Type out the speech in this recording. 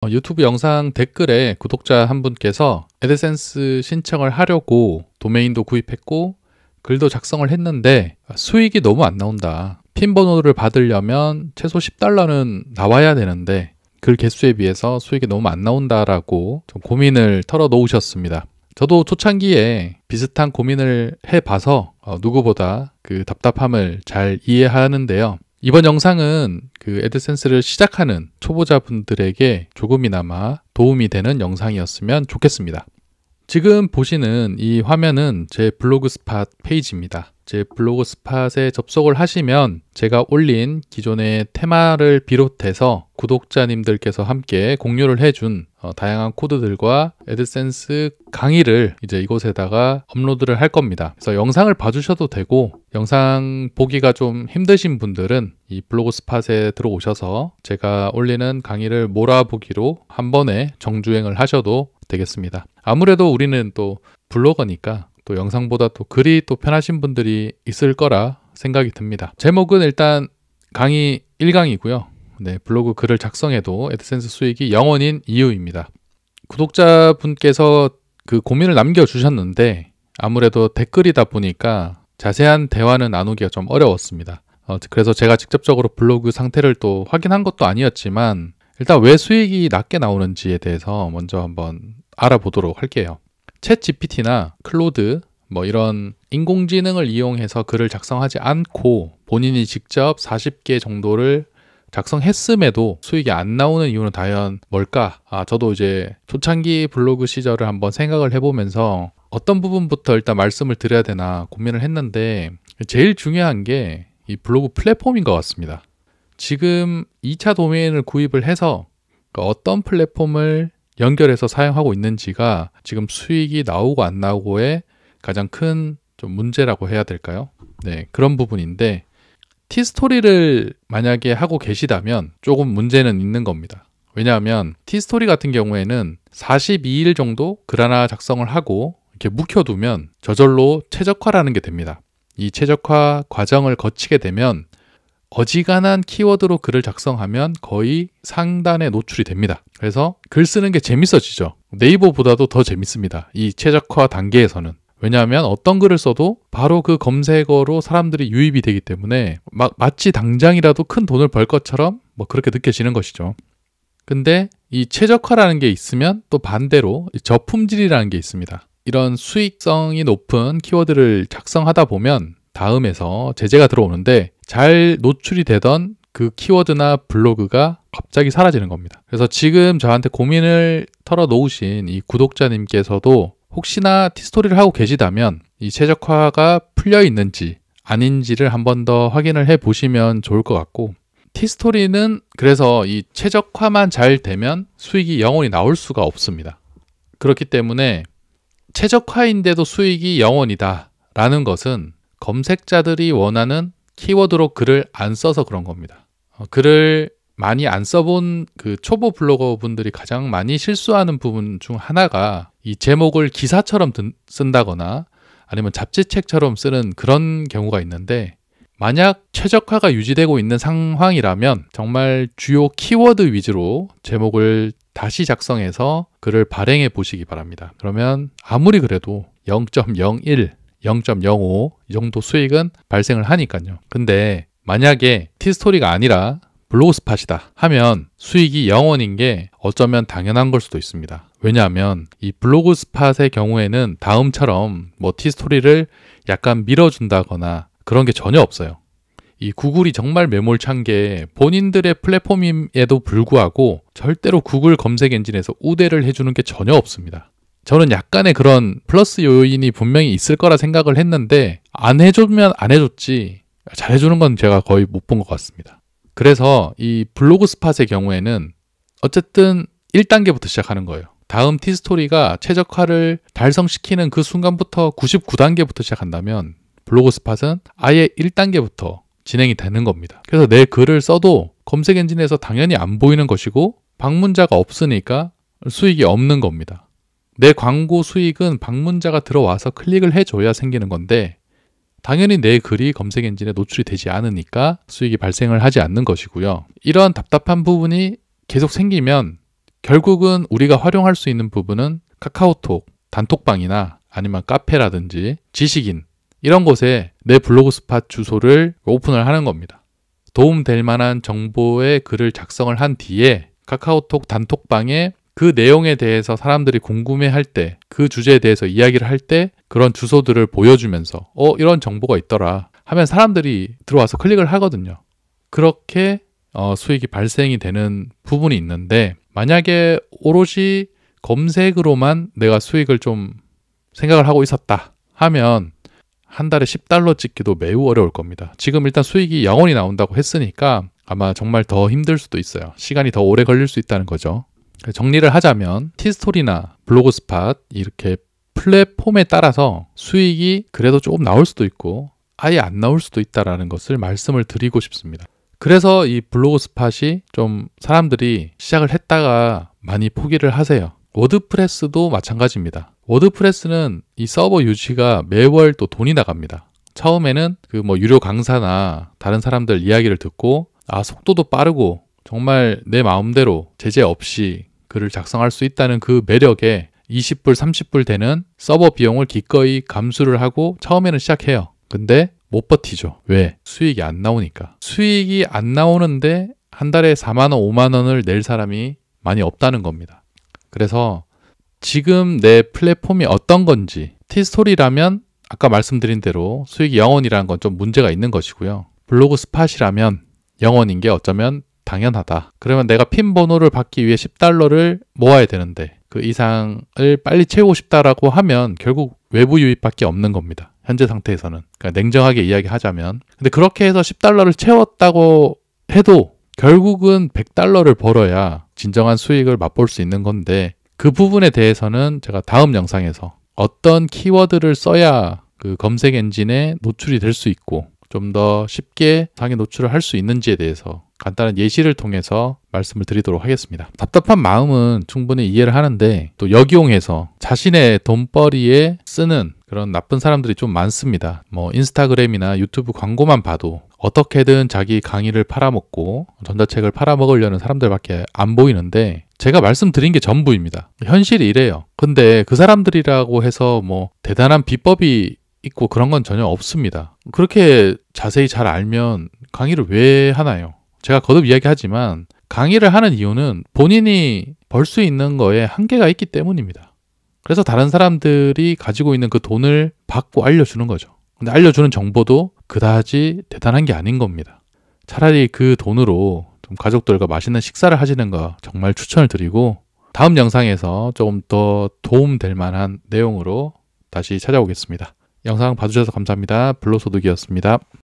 유튜브 영상 댓글에 구독자 한 분께서 애드센스 신청을 하려고 도메인도 구입했고 글도 작성을 했는데 수익이 너무 안 나온다. 핀 번호를 받으려면 최소 $10는 나와야 되는데 글 개수에 비해서 수익이 너무 안 나온다라고 좀 고민을 털어놓으셨습니다. 저도 초창기에 비슷한 고민을 해봐서 누구보다 그 답답함을 잘 이해하는데요. 이번 영상은 그 애드센스를 시작하는 초보자분들에게 조금이나마 도움이 되는 영상이었으면 좋겠습니다. 지금 보시는 이 화면은 제 블로그스팟 페이지입니다. 제 블로그스팟에 접속을 하시면 제가 올린 기존의 테마를 비롯해서 구독자님들께서 함께 공유를 해준 다양한 코드들과 애드센스 강의를 이제 이곳에다가 업로드를 할 겁니다. 그래서 영상을 봐주셔도 되고 영상 보기가 좀 힘드신 분들은 이 블로그스팟에 들어오셔서 제가 올리는 강의를 몰아보기로 한 번에 정주행을 하셔도 되겠습니다. 아무래도 우리는 또 블로거니까 또 영상보다 또 글이 또 편하신 분들이 있을 거라 생각이 듭니다. 제목은 일단 강의 1강이고요. 네, 블로그 글을 작성해도 애드센스 수익이 0원인 이유입니다. 구독자분께서 그 고민을 남겨주셨는데 아무래도 댓글이다 보니까 자세한 대화는 나누기가 좀 어려웠습니다. 그래서 제가 직접적으로 블로그 상태를 또 확인한 것도 아니었지만 일단 왜 수익이 낮게 나오는지에 대해서 먼저 한번 알아보도록 할게요. 챗 GPT나 클로드 뭐 이런 인공지능을 이용해서 글을 작성하지 않고 본인이 직접 40개 정도를 작성했음에도 수익이 안 나오는 이유는 과연 뭘까? 저도 이제 초창기 블로그 시절을 한번 생각을 해보면서 어떤 부분부터 일단 말씀을 드려야 되나 고민을 했는데 제일 중요한 게 이 블로그 플랫폼인 것 같습니다. 지금 2차 도메인을 구입을 해서 어떤 플랫폼을 연결해서 사용하고 있는지가 지금 수익이 나오고 안 나오고의 가장 큰 좀 문제라고 해야 될까요? 네, 그런 부분인데 티스토리를 만약에 하고 계시다면 조금 문제는 있는 겁니다. 왜냐하면 티스토리 같은 경우에는 42일 정도 글 하나 작성을 하고 이렇게 묵혀두면 저절로 최적화라는 게 됩니다. 이 최적화 과정을 거치게 되면 어지간한 키워드로 글을 작성하면 거의 상단에 노출이 됩니다. 그래서 글 쓰는 게 재밌어지죠. 네이버보다도 더 재밌습니다. 이 최적화 단계에서는. 왜냐하면 어떤 글을 써도 바로 그 검색어로 사람들이 유입이 되기 때문에 마치 당장이라도 큰 돈을 벌 것처럼 뭐 그렇게 느껴지는 것이죠. 근데 이 최적화라는 게 있으면 또 반대로 저품질이라는 게 있습니다. 이런 수익성이 높은 키워드를 작성하다 보면 다음에서 제재가 들어오는데 잘 노출이 되던 그 키워드나 블로그가 갑자기 사라지는 겁니다. 그래서 지금 저한테 고민을 털어놓으신 이 구독자님께서도 혹시나 티스토리를 하고 계시다면 이 최적화가 풀려 있는지 아닌지를 한 번 더 확인을 해 보시면 좋을 것 같고, 티스토리는 그래서 이 최적화만 잘 되면 수익이 영원히 나올 수가 없습니다. 그렇기 때문에 최적화인데도 수익이 영원이다 라는 것은 검색자들이 원하는 키워드로 글을 안 써서 그런 겁니다. 글을 많이 안 써본 그 초보 블로거 분들이 가장 많이 실수하는 부분 중 하나가 이 제목을 기사처럼 쓴다거나 아니면 잡지책처럼 쓰는 그런 경우가 있는데, 만약 최적화가 유지되고 있는 상황이라면 정말 주요 키워드 위주로 제목을 다시 작성해서 글을 발행해 보시기 바랍니다. 그러면 아무리 그래도 0.01, 0.05 이 정도 수익은 발생을 하니까요. 근데 만약에 티스토리가 아니라 블로그스팟이다 하면 수익이 0원인 게 어쩌면 당연한 걸 수도 있습니다. 왜냐하면 이 블로그스팟의 경우에는 다음처럼 뭐 티스토리를 약간 밀어준다거나 그런 게 전혀 없어요. 이 구글이 정말 매몰찬 게 본인들의 플랫폼임에도 불구하고 절대로 구글 검색 엔진에서 우대를 해주는 게 전혀 없습니다. 저는 약간의 그런 플러스 요인이 분명히 있을 거라 생각을 했는데 안 해주면 안 해줬지 잘해주는 건 제가 거의 못 본 것 같습니다. 그래서 이 블로그스팟의 경우에는 어쨌든 1단계부터 시작하는 거예요. 다음 티스토리가 최적화를 달성시키는 그 순간부터 99단계부터 시작한다면 블로그스팟은 아예 1단계부터 진행이 되는 겁니다. 그래서 내 글을 써도 검색 엔진에서 당연히 안 보이는 것이고 방문자가 없으니까 수익이 없는 겁니다. 내 광고 수익은 방문자가 들어와서 클릭을 해줘야 생기는 건데 당연히 내 글이 검색 엔진에 노출이 되지 않으니까 수익이 발생을 하지 않는 것이고요. 이런 답답한 부분이 계속 생기면 결국은 우리가 활용할 수 있는 부분은 카카오톡, 단톡방이나 아니면 카페라든지 지식인 이런 곳에 내 블로그 스팟 주소를 오픈을 하는 겁니다. 도움될 만한 정보의 글을 작성을 한 뒤에 카카오톡 단톡방에 그 내용에 대해서 사람들이 궁금해할 때, 그 주제에 대해서 이야기를 할 때 그런 주소들을 보여주면서 이런 정보가 있더라 하면 사람들이 들어와서 클릭을 하거든요. 그렇게 수익이 발생이 되는 부분이 있는데, 만약에 오롯이 검색으로만 내가 수익을 좀 생각을 하고 있었다 하면 한 달에 $10 찍기도 매우 어려울 겁니다. 지금 일단 수익이 0원이 나온다고 했으니까 아마 정말 더 힘들 수도 있어요. 시간이 더 오래 걸릴 수 있다는 거죠. 정리를 하자면 티스토리나 블로그 스팟 이렇게 플랫폼에 따라서 수익이 그래도 조금 나올 수도 있고 아예 안 나올 수도 있다는 것을 말씀을 드리고 싶습니다. 그래서 이 블로그 스팟이 좀 사람들이 시작을 했다가 많이 포기를 하세요. 워드프레스도 마찬가지입니다. 워드프레스는 이 서버 유지가 매월 또 돈이 나갑니다. 처음에는 그 유료 강사나 다른 사람들 이야기를 듣고 속도도 빠르고 정말 내 마음대로 제재 없이 글을 작성할 수 있다는 그 매력에 20불, 30불 되는 서버 비용을 기꺼이 감수를 하고 처음에는 시작해요. 근데 못 버티죠. 왜? 수익이 안 나오니까. 수익이 안 나오는데 한 달에 4만 원, 5만 원을 낼 사람이 많이 없다는 겁니다. 그래서 지금 내 플랫폼이 어떤 건지, 티스토리라면 아까 말씀드린 대로 수익이 0원이라는 건 좀 문제가 있는 것이고요. 블로그 스팟이라면 0원인 게 어쩌면 당연하다. 그러면 내가 핀 번호를 받기 위해 $10를 모아야 되는데 그 이상을 빨리 채우고 싶다라고 하면 결국 외부 유입밖에 없는 겁니다. 현재 상태에서는. 그러니까 냉정하게 이야기하자면. 근데 그렇게 해서 $10를 채웠다고 해도 결국은 $100를 벌어야 진정한 수익을 맛볼 수 있는 건데, 그 부분에 대해서는 제가 다음 영상에서 어떤 키워드를 써야 그 검색 엔진에 노출이 될 수 있고 좀 더 쉽게 상위 노출을 할 수 있는지에 대해서 간단한 예시를 통해서 말씀을 드리도록 하겠습니다. 답답한 마음은 충분히 이해를 하는데 또 역이용해서 자신의 돈벌이에 쓰는 그런 나쁜 사람들이 좀 많습니다. 인스타그램이나 유튜브 광고만 봐도 어떻게든 자기 강의를 팔아먹고 전자책을 팔아먹으려는 사람들밖에 안 보이는데, 제가 말씀드린 게 전부입니다. 현실이 이래요. 근데 그 사람들이라고 해서 대단한 비법이 있고 그런 건 전혀 없습니다. 그렇게 자세히 잘 알면 강의를 왜 하나요? 제가 거듭 이야기하지만 강의를 하는 이유는 본인이 벌 수 있는 거에 한계가 있기 때문입니다. 그래서 다른 사람들이 가지고 있는 그 돈을 받고 알려주는 거죠. 근데 알려주는 정보도 그다지 대단한 게 아닌 겁니다. 차라리 그 돈으로 좀 가족들과 맛있는 식사를 하시는 거 정말 추천을 드리고, 다음 영상에서 조금 더 도움될 만한 내용으로 다시 찾아오겠습니다. 영상 봐주셔서 감사합니다. 불로소득이었습니다.